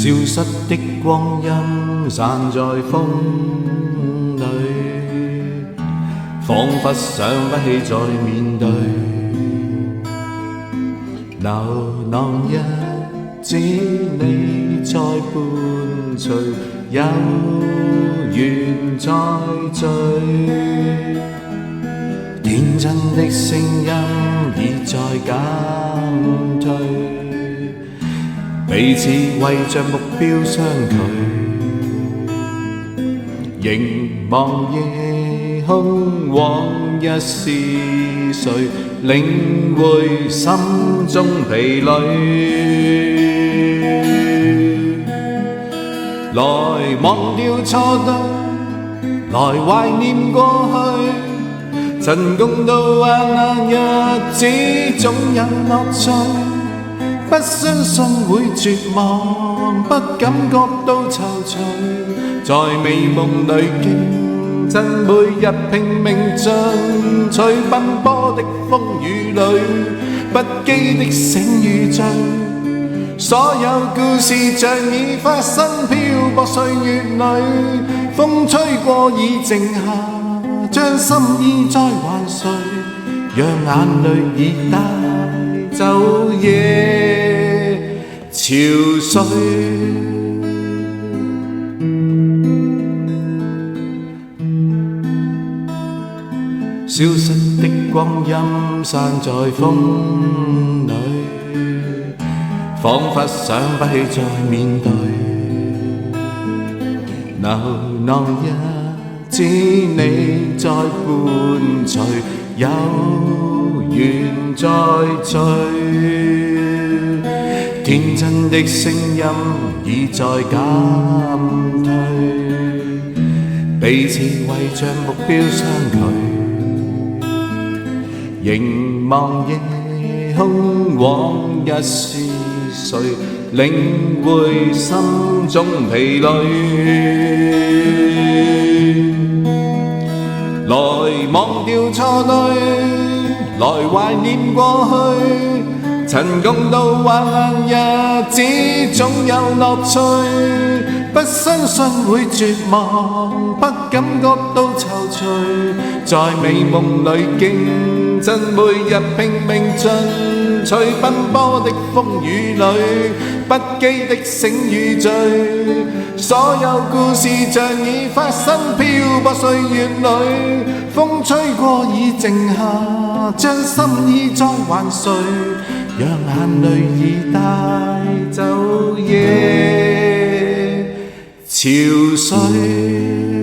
消失的光陰散在風裏，彷彿想不起再面對。流浪日子你在伴隨，有緣在聚。天真的聲音已在減退，彼此為着目標相距，凝望夜空往日是誰，領會心中疲累。來忘掉錯對，來懷念過去，曾共度患難日子總有樂趣。不相信會絕望，不感覺到躊躇，在美夢裏競爭，每日拼命進取，奔波的風雨裏，不羈的醒與醉。所有故事像已發生，漂泊歲月裏，風吹過已靜下，將心意再還誰，讓眼淚已帶走夜潮水。消失的光陰散在風裏，彷彿想不起再面對。流浪日子你在伴隨，有緣在聚。天真的聲音已在減退，彼此為着目標相距，凝望夜空往日是誰，領會心中疲累。來忘掉錯對，來懷念過去，曾共度患難日子總有樂趣。不相信會絕望，不感覺到躊躇，在美夢裏競爭，每日拼命進取，奔波的風雨裏，不羈的醒與醉。所有故事像已發生，漂泊歲月裏，風吹過已靜下，將心意再還誰，讓眼淚已帶走夜潮水。